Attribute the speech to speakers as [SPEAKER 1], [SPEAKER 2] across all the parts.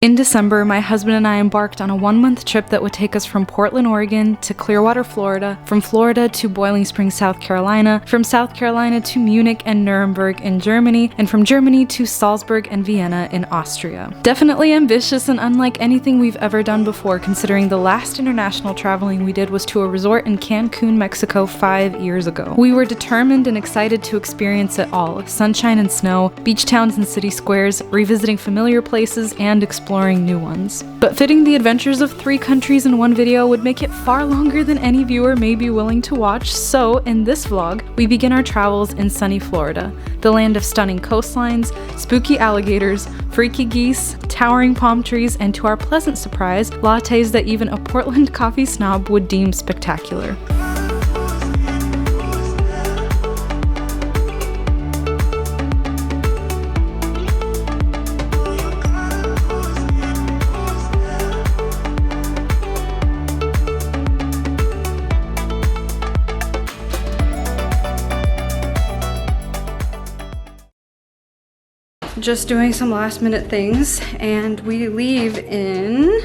[SPEAKER 1] In December, my husband and I embarked on a 1-month trip that would take us from Portland, Oregon to Clearwater, Florida, from Florida to Boiling Springs, South Carolina, from South Carolina to Munich and Nuremberg in Germany, and from Germany to Salzburg and Vienna in Austria. Definitely ambitious and unlike anything we've ever done before, considering the last international traveling we did was to a resort in Cancun, Mexico 5 years ago. We were determined and excited to experience it all: sunshine and snow, beach towns and city squares, revisiting familiar places, and exploring new ones. But fitting the adventures of 3 countries in one video would make it far longer than any viewer may be willing to watch, so in this vlog, we begin our travels in sunny Florida, the land of stunning coastlines, spooky alligators, freaky geese, towering palm trees, and to our pleasant surprise, lattes that even a Portland coffee snob would deem spectacular. Just doing some last minute things, and we leave in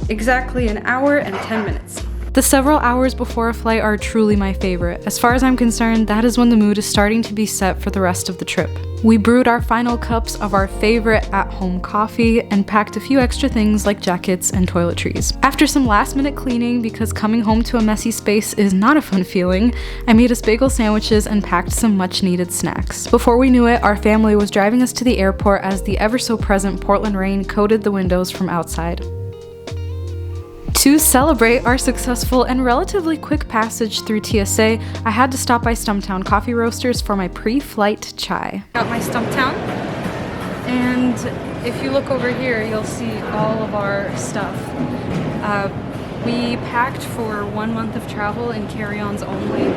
[SPEAKER 1] exactly an hour and 10 minutes. The several hours before a flight are truly my favorite. As far as I'm concerned, that is when the mood is starting to be set for the rest of the trip. We brewed our final cups of our favorite at-home coffee and packed a few extra things like jackets and toiletries. After some last-minute cleaning, because coming home to a messy space is not a fun feeling, I made us bagel sandwiches and packed some much-needed snacks. Before we knew it, our family was driving us to the airport as the ever-so-present Portland rain coated the windows from outside. To celebrate our successful and relatively quick passage through TSA, I had to stop by Stumptown Coffee Roasters for my pre-flight chai. Got my Stumptown, and if you look over here, you'll see all of our stuff. We packed for 1 month of travel in carry-ons only,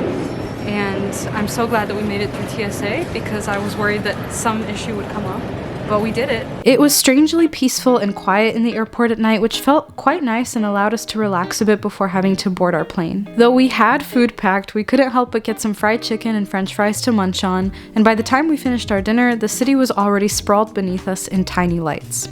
[SPEAKER 1] and I'm so glad that we made it through TSA because I was worried that some issue would come up. But we did it. It was strangely peaceful and quiet in the airport at night, which felt quite nice and allowed us to relax a bit before having to board our plane. Though we had food packed, we couldn't help but get some fried chicken and french fries to munch on, and by the time we finished our dinner, the city was already sprawled beneath us in tiny lights.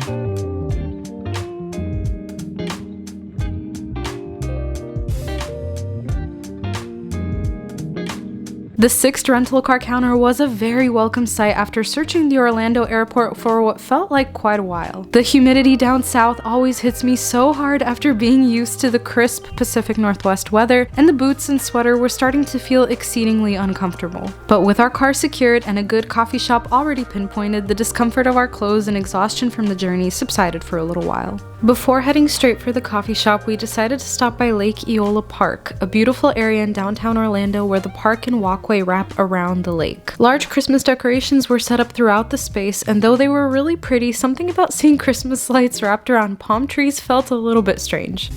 [SPEAKER 1] The 6th rental car counter was a very welcome sight after searching the Orlando airport for what felt like quite a while. The humidity down south always hits me so hard after being used to the crisp Pacific Northwest weather, and the boots and sweater were starting to feel exceedingly uncomfortable. But with our car secured and a good coffee shop already pinpointed, the discomfort of our clothes and exhaustion from the journey subsided for a little while. Before heading straight for the coffee shop, we decided to stop by Lake Eola Park, a beautiful area in downtown Orlando where the park and walkway wrap around the lake. Large Christmas decorations were set up throughout the space, and though they were really pretty, something about seeing Christmas lights wrapped around palm trees felt a little bit strange.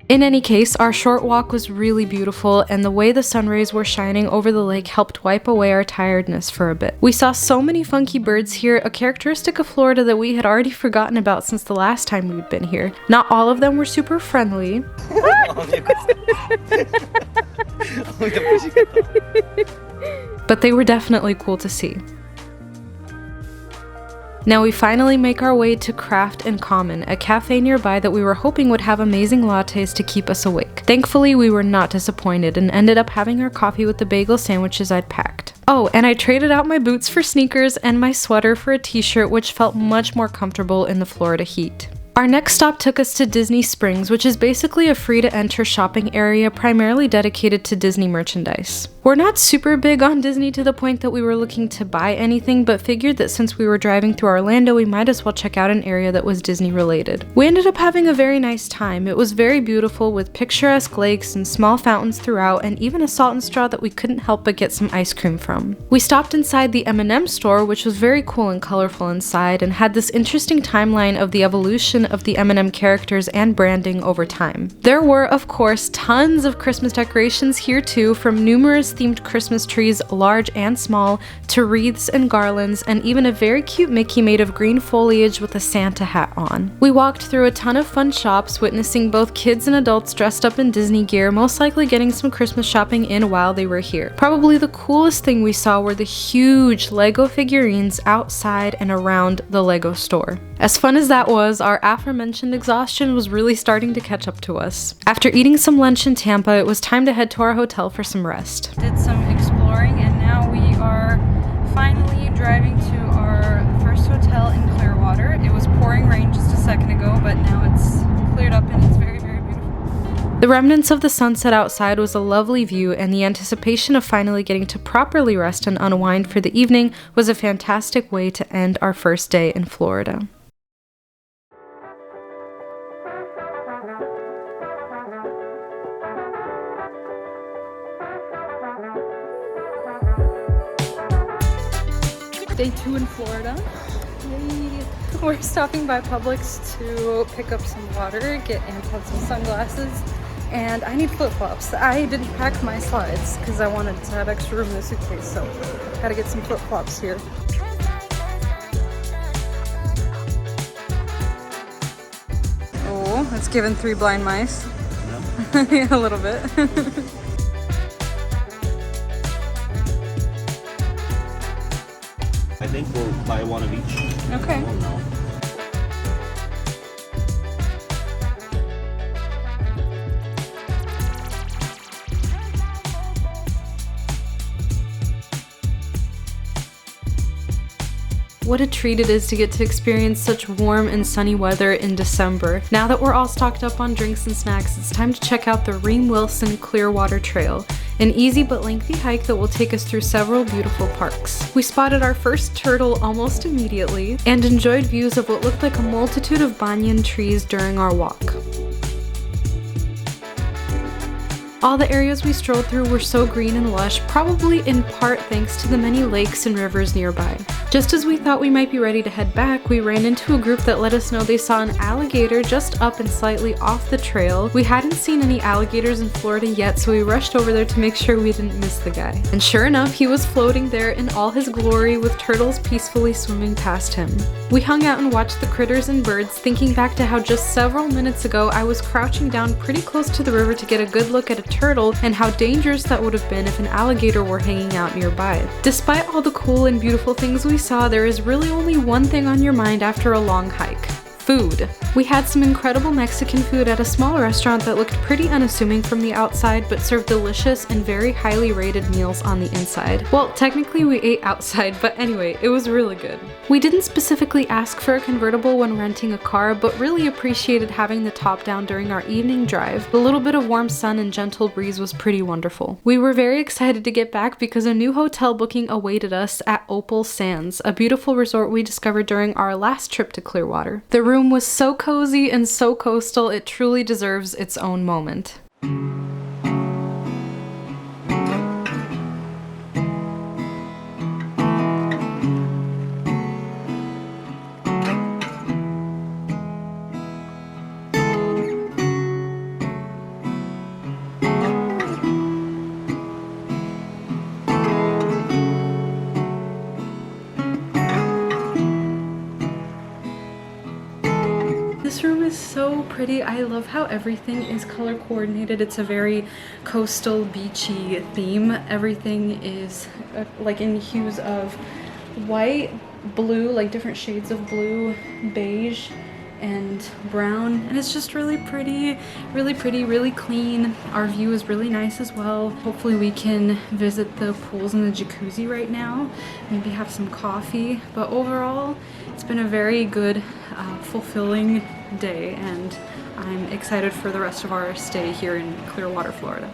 [SPEAKER 1] In any case, our short walk was really beautiful, and the way the sun rays were shining over the lake helped wipe away our tiredness for a bit. We saw so many funky birds here, a characteristic of Florida that we had already forgotten about since the last time we'd been here. Not all of them were super friendly, but they were definitely cool to see. Now we finally make our way to Craft and Common, a cafe nearby that we were hoping would have amazing lattes to keep us awake. Thankfully, we were not disappointed and ended up having our coffee with the bagel sandwiches I'd packed. Oh, and I traded out my boots for sneakers and my sweater for a t-shirt, which felt much more comfortable in the Florida heat. Our next stop took us to Disney Springs, which is basically a free-to-enter shopping area primarily dedicated to Disney merchandise. We're not super big on Disney to the point that we were looking to buy anything, but figured that since we were driving through Orlando, we might as well check out an area that was Disney related. We ended up having a very nice time. It was very beautiful with picturesque lakes and small fountains throughout, and even a Salt and Straw that we couldn't help but get some ice cream from. We stopped inside the M&M store, which was very cool and colorful inside, and had this interesting timeline of the evolution of the M&M characters and branding over time. There were, of course, tons of Christmas decorations here too, from numerous themed Christmas trees, large and small, to wreaths and garlands, and even a very cute Mickey made of green foliage with a Santa hat on. We walked through a ton of fun shops, witnessing both kids and adults dressed up in Disney gear, most likely getting some Christmas shopping in while they were here. Probably the coolest thing we saw were the huge Lego figurines outside and around the Lego store. As fun as that was, our aforementioned exhaustion was really starting to catch up to us. After eating some lunch in Tampa, it was time to head to our hotel for some rest. Did some exploring, and now we are finally driving to our first hotel in Clearwater. It was pouring rain just a second ago, but now it's cleared up and it's very, very beautiful. The remnants of the sunset outside was a lovely view, and the anticipation of finally getting to properly rest and unwind for the evening was a fantastic way to end our first day in Florida. Day 2 in Florida. Yay. We're stopping by Publix to pick up some water, get Anton some sunglasses, and I need flip-flops. I didn't pack my slides because I wanted to have extra room in the suitcase, so gotta get some flip-flops here. Oh, it's given 3 blind mice. Yeah, yeah, a little bit.
[SPEAKER 2] I think we'll buy one of each.
[SPEAKER 1] Okay. What a treat it is to get to experience such warm and sunny weather in December. Now that we're all stocked up on drinks and snacks, it's time to check out the Reem Wilson Clearwater Trail, an easy but lengthy hike that will take us through several beautiful parks. We spotted our first turtle almost immediately and enjoyed views of what looked like a multitude of banyan trees during our walk. All the areas we strolled through were so green and lush, probably in part thanks to the many lakes and rivers nearby. Just as we thought we might be ready to head back, we ran into a group that let us know they saw an alligator just up and slightly off the trail. We hadn't seen any alligators in Florida yet, so we rushed over there to make sure we didn't miss the guy. And sure enough, he was floating there in all his glory with turtles peacefully swimming past him. We hung out and watched the critters and birds, thinking back to how just several minutes ago I was crouching down pretty close to the river to get a good look at a turtle, and how dangerous that would have been if an alligator were hanging out nearby. Despite all the cool and beautiful things we saw, there is really only one thing on your mind after a long hike: food. We had some incredible Mexican food at a small restaurant that looked pretty unassuming from the outside, but served delicious and very highly rated meals on the inside. Well, technically we ate outside, but anyway, it was really good. We didn't specifically ask for a convertible when renting a car, but really appreciated having the top down during our evening drive. The little bit of warm sun and gentle breeze was pretty wonderful. We were very excited to get back because a new hotel booking awaited us at Opal Sands, a beautiful resort we discovered during our last trip to Clearwater. The room was so cozy and so coastal, it truly deserves its own moment. This room is so pretty. I love how everything is color coordinated. It's a very coastal, beachy theme. Everything is like in hues of white, blue, like different shades of blue, beige, and brown, and it's just really pretty, really clean. Our view is really nice as well. Hopefully we can visit the pools and the jacuzzi right now, maybe have some coffee, but overall it's been a very good, fulfilling day, and I'm excited for the rest of our stay here in Clearwater, Florida.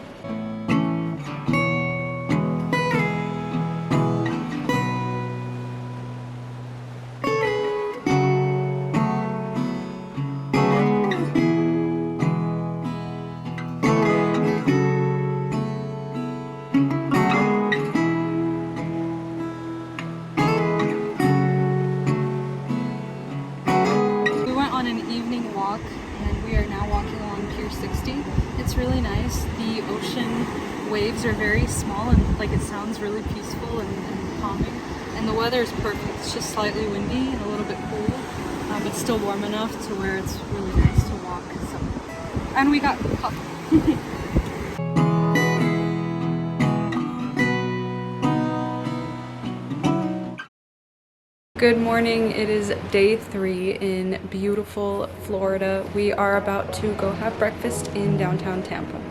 [SPEAKER 1] On an evening walk, and we are now walking along Pier 60. It's really nice. The ocean are very small and like it sounds really peaceful and calming. And the weather is perfect. It's just slightly windy and a little bit cool, but still warm enough to where it's really nice to walk. So, and we got coffee. Good morning. It is day 3 in beautiful Florida. We are about to go have breakfast in downtown Tampa.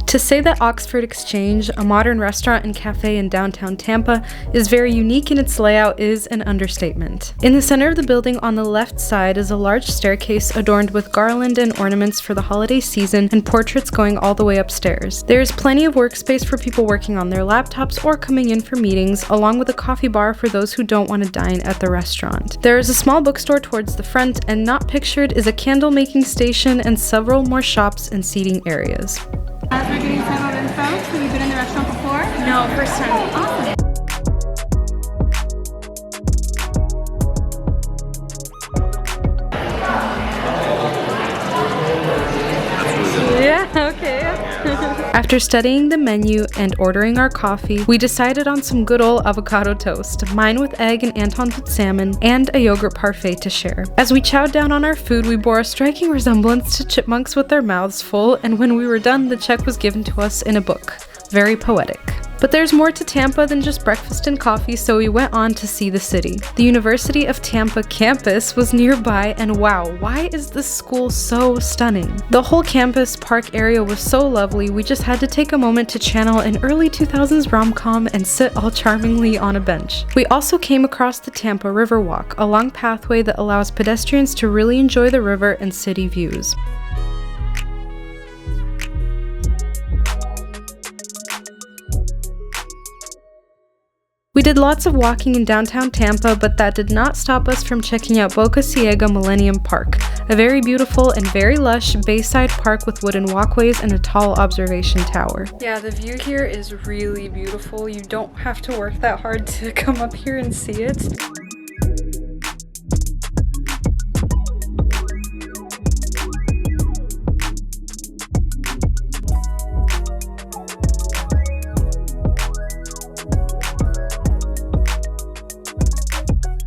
[SPEAKER 1] To say that Oxford Exchange, a modern restaurant and cafe in downtown Tampa, is very unique in its layout is an understatement. In the center of the building on the left side is a large staircase adorned with garland and ornaments for the holiday season and portraits going all the way upstairs. There is plenty of workspace for people working on their laptops or coming in for meetings, along with a coffee bar for those who don't want to dine at the restaurant. There is a small bookstore towards the front, and not pictured is a candle making station and several more shops and seating areas.
[SPEAKER 3] As we're getting settled in folks, have you been in the restaurant before?
[SPEAKER 1] No, first time.
[SPEAKER 3] Awesome.
[SPEAKER 1] Yeah, okay. After studying the menu and ordering our coffee, we decided on some good old avocado toast, mine with egg and Anton's with salmon, and a yogurt parfait to share. As we chowed down on our food, we bore a striking resemblance to chipmunks with their mouths full, and when we were done, the check was given to us in a book. Very poetic. But there's more to Tampa than just breakfast and coffee, so we went on to see the city. The University of Tampa campus was nearby, and wow, why is this school so stunning? The whole campus park area was so lovely, we just had to take a moment to channel an early 2000s rom-com and sit all charmingly on a bench. We also came across the Tampa River Walk, a long pathway that allows pedestrians to really enjoy the river and city views. We did lots of walking in downtown Tampa, but that did not stop us from checking out Boca Ciega Millennium Park, a very beautiful and very lush bayside park with wooden walkways and a tall observation tower. Yeah, the view here is really beautiful. You don't have to work that hard to come up here and see it.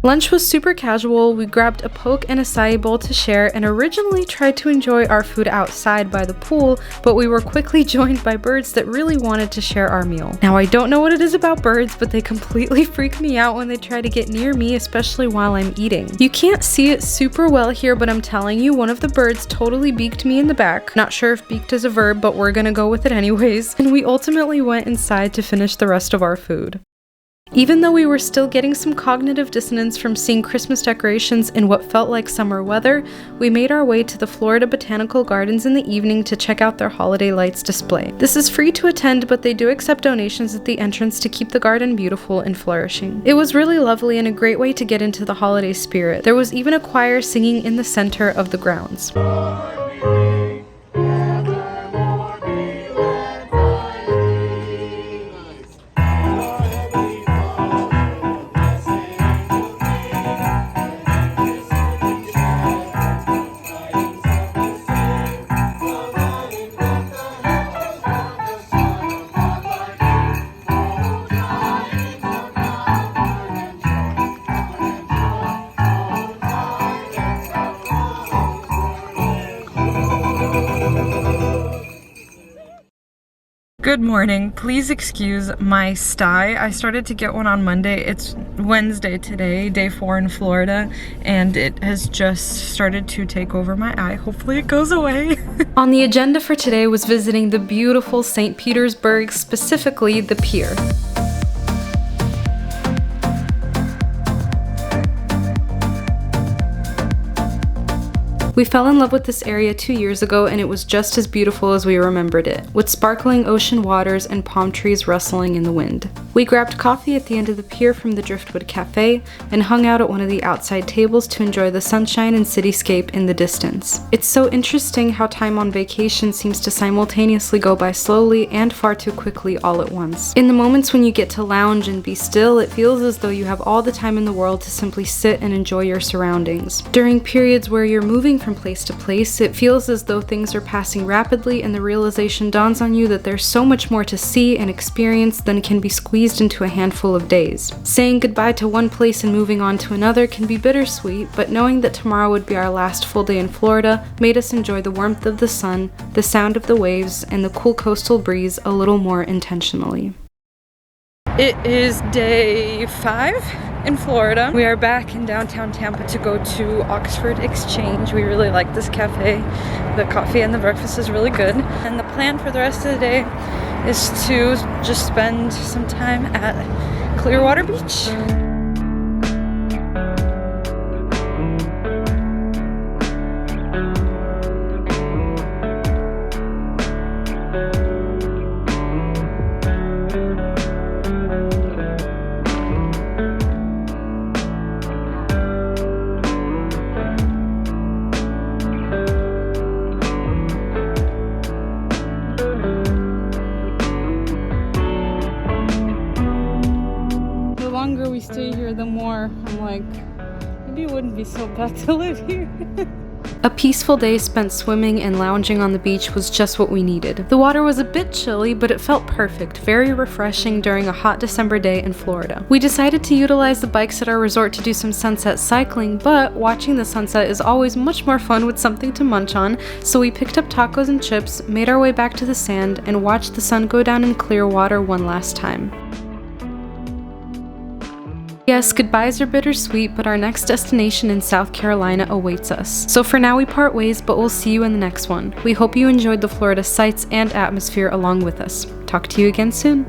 [SPEAKER 1] Lunch was super casual. We grabbed a Poke and acai bowl to share and originally tried to enjoy our food outside by the pool, but we were quickly joined by birds that really wanted to share our meal. Now, I don't know what it is about birds, but they completely freak me out when they try to get near me, especially while I'm eating. You can't see it super well here, but I'm telling you, one of the birds totally beaked me in the back. Not sure if beaked is a verb, but we're gonna go with it anyways. And we ultimately went inside to finish the rest of our food. Even though we were still getting some cognitive dissonance from seeing Christmas decorations in what felt like summer weather, we made our way to the Florida Botanical Gardens in the evening to check out their holiday lights display. This is free to attend, but they do accept donations at the entrance to keep the garden beautiful and flourishing. It was really lovely and a great way to get into the holiday spirit. There was even a choir singing in the center of the grounds. Good morning. Please excuse my sty. I started to get one on Monday. It's Wednesday today, day 4 in Florida, and it has just started to take over my eye. Hopefully it goes away. On the agenda for today was visiting the beautiful St. Petersburg, specifically the pier. We fell in love with this area 2 years ago, and it was just as beautiful as we remembered it, with sparkling ocean waters and palm trees rustling in the wind. We grabbed coffee at the end of the pier from the Driftwood Cafe and hung out at one of the outside tables to enjoy the sunshine and cityscape in the distance. It's so interesting how time on vacation seems to simultaneously go by slowly and far too quickly all at once. In the moments when you get to lounge and be still, it feels as though you have all the time in the world to simply sit and enjoy your surroundings. During periods where you're moving from place to place, it feels as though things are passing rapidly and the realization dawns on you that there's so much more to see and experience than can be squeezed into a handful of days. Saying goodbye to one place and moving on to another can be bittersweet, but knowing that tomorrow would be our last full day in Florida made us enjoy the warmth of the sun, the sound of the waves, and the cool coastal breeze a little more intentionally. It is day 5 in Florida. We are back in downtown Tampa to go to Oxford Exchange. We really like this cafe. The coffee and the breakfast is really good. And the plan for the rest of the day is to just spend some time at Clearwater Beach. The longer we stay here, the more I'm like, maybe it wouldn't be so bad to live here. A peaceful day spent swimming and lounging on the beach was just what we needed. The water was a bit chilly, but it felt perfect, very refreshing during a hot December day in Florida. We decided to utilize the bikes at our resort to do some sunset cycling, but watching the sunset is always much more fun with something to munch on, so we picked up tacos and chips, made our way back to the sand, and watched the sun go down in Clearwater one last time. Yes, goodbyes are bittersweet, but our next destination in South Carolina awaits us. So for now we part ways, but we'll see you in the next one. We hope you enjoyed the Florida sights and atmosphere along with us. Talk to you again soon.